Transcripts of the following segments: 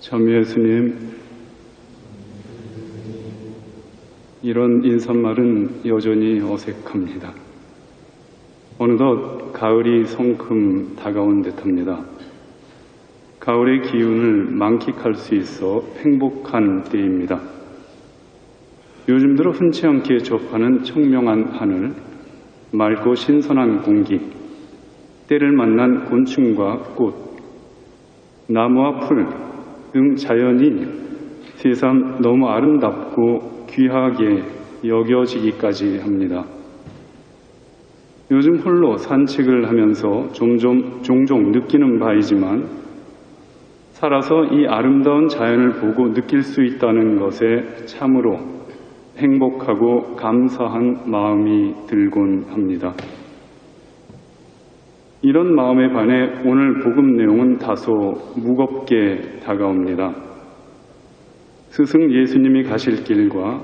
참 예수님, 이런 인사말은 여전히 어색합니다. 어느덧 가을이 성큼 다가온 듯합니다. 가을의 기운을 만끽할 수 있어 행복한 때입니다. 요즘 들어 흔치 않게 접하는 청명한 하늘, 맑고 신선한 공기, 때를 만난 곤충과 꽃, 나무와 풀 등 자연이 세상 너무 아름답고 귀하게 여겨지기까지 합니다. 요즘 홀로 산책을 하면서 종종 느끼는 바이지만 살아서 이 아름다운 자연을 보고 느낄 수 있다는 것에 참으로 행복하고 감사한 마음이 들곤 합니다. 이런 마음에 반해 오늘 복음 내용은 다소 무겁게 다가옵니다. 스승 예수님이 가실 길과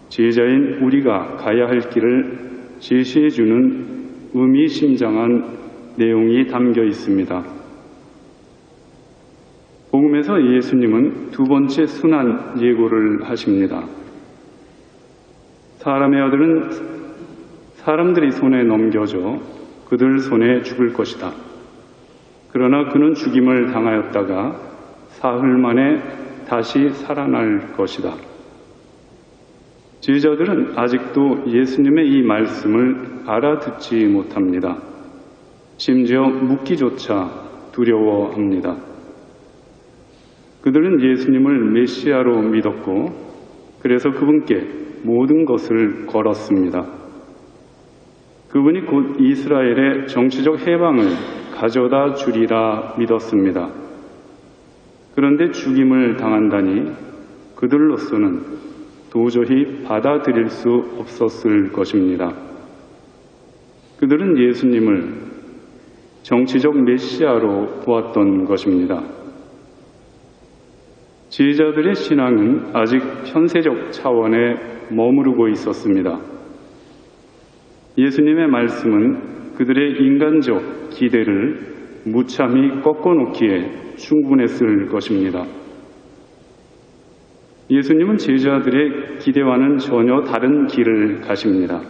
제자인 우리가 가야 할 길을 제시해주는 의미심장한 내용이 담겨 있습니다. 복음에서 예수님은 두 번째 순환 예고를 하십니다. 사람의 아들은 사람들이 손에 넘겨져 그들 손에 죽을 것이다. 그러나 그는 죽임을 당하였다가 사흘 만에 다시 살아날 것이다. 제자들은 아직도 예수님의 이 말씀을 알아듣지 못합니다. 심지어 묻기조차 두려워합니다. 그들은 예수님을 메시아로 믿었고 그래서 그분께 모든 것을 걸었습니다. 그분이 곧 이스라엘의 정치적 해방을 가져다 주리라 믿었습니다. 그런데 죽임을 당한다니 그들로서는 도저히 받아들일 수 없었을 것입니다. 그들은 예수님을 정치적 메시아로 보았던 것입니다. 제자들의 신앙은 아직 현세적 차원에 머무르고 있었습니다. 예수님의 말씀은 그들의 인간적 기대를 무참히 꺾어놓기에 충분했을 것입니다. 예수님은 제자들의 기대와는 전혀 다른 길을 가십니다.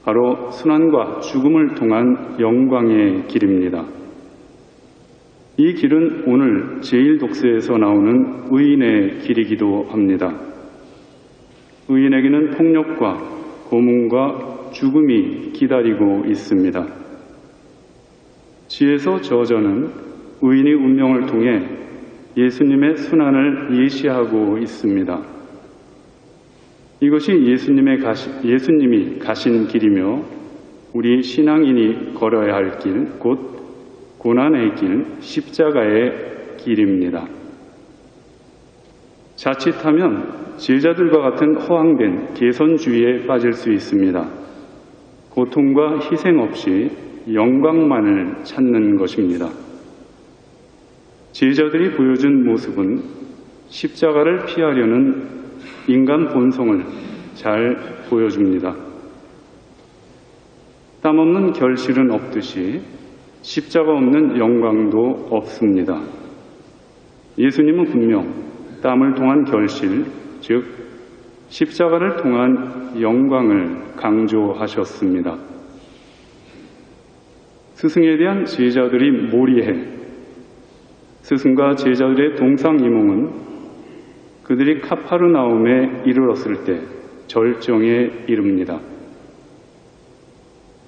바로 순환과 죽음을 통한 영광의 길입니다. 이 길은 오늘 제1독서에서 나오는 의인의 길이기도 합니다. 의인에게는 폭력과 고문과 죽음이 기다리고 있습니다. 지에서 저자는 의인의 운명을 통해 예수님의 순환을 예시하고 있습니다. 이것이 예수님이 가신 길이며 우리 신앙인이 걸어야 할 길, 곧 고난의 길, 십자가의 길입니다. 자칫하면 제자들과 같은 허황된 개선주의에 빠질 수 있습니다. 고통과 희생 없이 영광만을 찾는 것입니다. 제자들이 보여준 모습은 십자가를 피하려는 인간 본성을 잘 보여줍니다. 땀 없는 결실은 없듯이 십자가 없는 영광도 없습니다. 예수님은 분명 땀을 통한 결실, 즉 십자가를 통한 영광을 강조하셨습니다. 스승에 대한 제자들이 몰이해 스승과 제자들의 동상이몽은 그들이 카파르나움에 이르렀을 때 절정에 이릅니다.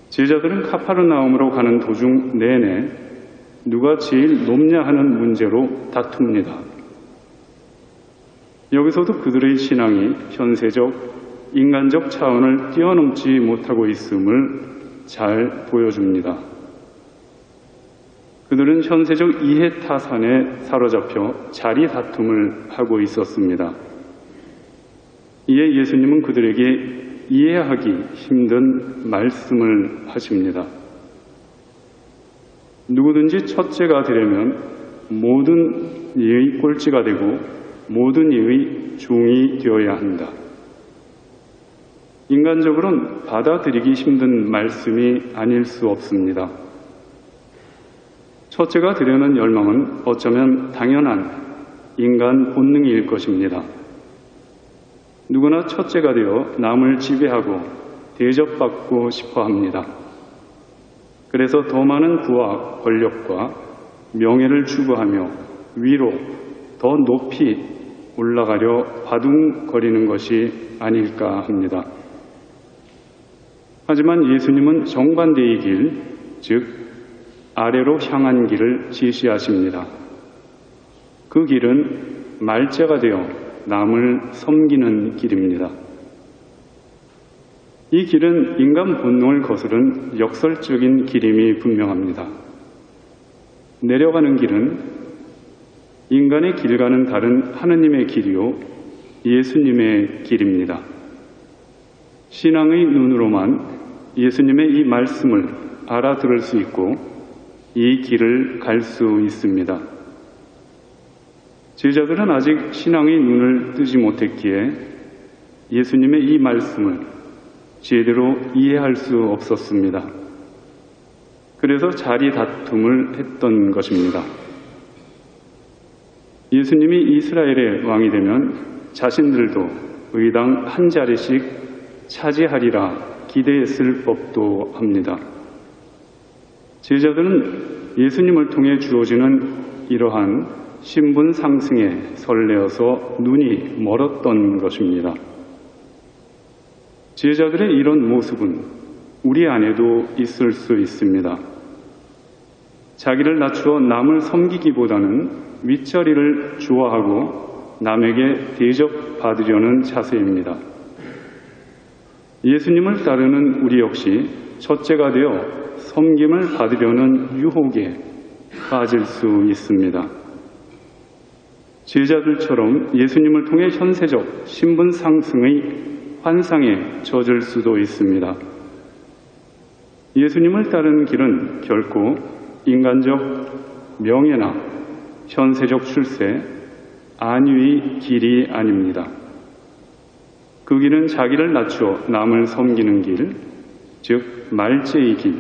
제자들은 카파르나움으로 가는 도중 내내 누가 제일 높냐 하는 문제로 다툽니다. 여기서도 그들의 신앙이 현세적, 인간적 차원을 뛰어넘지 못하고 있음을 잘 보여줍니다. 그들은 현세적 이해타산에 사로잡혀 자리 다툼을 하고 있었습니다. 이에 예수님은 그들에게 이해하기 힘든 말씀을 하십니다. 누구든지 첫째가 되려면 모든 이의 꼴찌가 되고 모든 이의 종이 되어야 한다. 인간적으로는 받아들이기 힘든 말씀이 아닐 수 없습니다. 첫째가 되려는 열망은 어쩌면 당연한 인간 본능일 것입니다. 누구나 첫째가 되어 남을 지배하고 대접받고 싶어 합니다. 그래서 더 많은 부와 권력과 명예를 추구하며 위로 더 높이 올라가려 바둥거리는 것이 아닐까 합니다. 하지만 예수님은 정반대의 길, 즉 아래로 향한 길을 지시하십니다. 그 길은 말자가 되어 남을 섬기는 길입니다. 이 길은 인간 본능을 거스른 역설적인 길임이 분명합니다. 내려가는 길은 인간의 길과는 다른 하느님의 길이요 예수님의 길입니다. 신앙의 눈으로만 예수님의 이 말씀을 알아들을 수 있고 이 길을 갈 수 있습니다. 제자들은 아직 신앙의 눈을 뜨지 못했기에 예수님의 이 말씀을 제대로 이해할 수 없었습니다. 그래서 자리 다툼을 했던 것입니다. 예수님이 이스라엘의 왕이 되면 자신들도 의당 한 자리씩 차지하리라 기대했을 법도 합니다. 제자들은 예수님을 통해 주어지는 이러한 신분 상승에 설레어서 눈이 멀었던 것입니다. 제자들의 이런 모습은 우리 안에도 있을 수 있습니다. 자기를 낮추어 남을 섬기기보다는 윗자리를 좋아하고 남에게 대접받으려는 자세입니다. 예수님을 따르는 우리 역시 첫째가 되어 섬김을 받으려는 유혹에 빠질 수 있습니다. 제자들처럼 예수님을 통해 현세적 신분 상승의 환상에 젖을 수도 있습니다. 예수님을 따르는 길은 결코 인간적 명예나 현세적 출세, 안위의 길이 아닙니다. 그 길은 자기를 낮추어 남을 섬기는 길, 즉 말제의 길,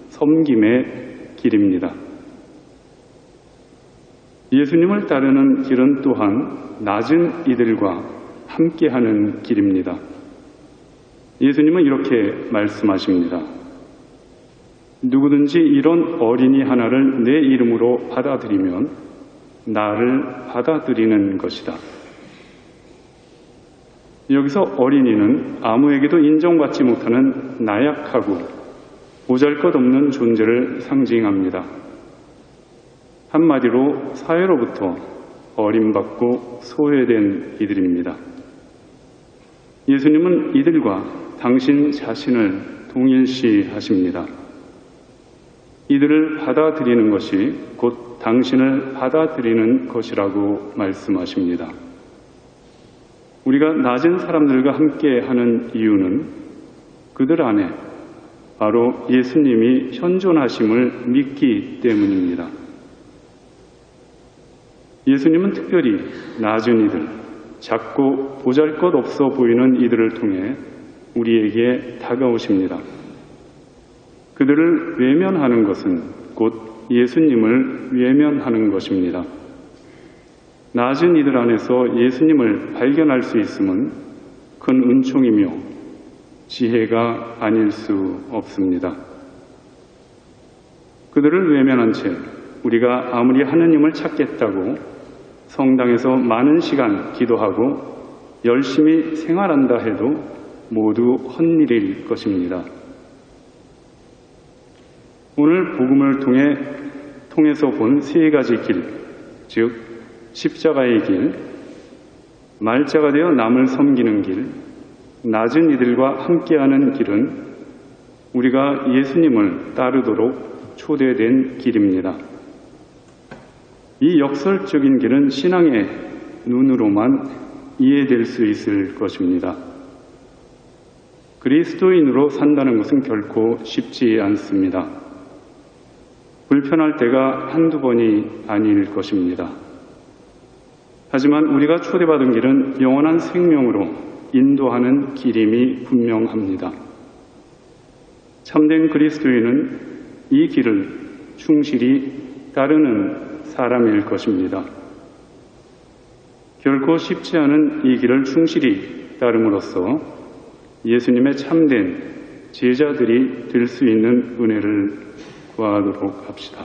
섬김의 길입니다. 예수님을 따르는 길은 또한 낮은 이들과 함께하는 길입니다. 예수님은 이렇게 말씀하십니다. 누구든지 이런 어린이 하나를 내 이름으로 받아들이면 나를 받아들이는 것이다. 여기서 어린이는 아무에게도 인정받지 못하는 나약하고 보잘것없는 존재를 상징합니다. 한마디로 사회로부터 버림받고 소외된 이들입니다. 예수님은 이들과 당신 자신을 동일시하십니다. 이들을 받아들이는 것이 곧 당신을 받아들이는 것이라고 말씀하십니다. 우리가 낮은 사람들과 함께하는 이유는 그들 안에 바로 예수님이 현존하심을 믿기 때문입니다. 예수님은 특별히 낮은 이들, 작고 보잘것없어 보이는 이들을 통해 우리에게 다가오십니다. 그들을 외면하는 것은 곧 예수님을 외면하는 것입니다. 낮은 이들 안에서 예수님을 발견할 수 있음은 큰 은총이며 지혜가 아닐 수 없습니다. 그들을 외면한 채 우리가 아무리 하느님을 찾겠다고 성당에서 많은 시간 기도하고 열심히 생활한다 해도 모두 헛일일 것입니다. 오늘 복음을 통해서 본 세 가지 길, 즉 십자가의 길, 말자가 되어 남을 섬기는 길, 낮은 이들과 함께하는 길은 우리가 예수님을 따르도록 초대된 길입니다. 이 역설적인 길은 신앙의 눈으로만 이해될 수 있을 것입니다. 그리스도인으로 산다는 것은 결코 쉽지 않습니다. 불편할 때가 한두 번이 아닐 것입니다. 하지만 우리가 초대받은 길은 영원한 생명으로 인도하는 길임이 분명합니다. 참된 그리스도인은 이 길을 충실히 따르는 사람일 것입니다. 결코 쉽지 않은 이 길을 충실히 따름으로써 예수님의 참된 제자들이 될 수 있는 은혜를 구하도록 합시다.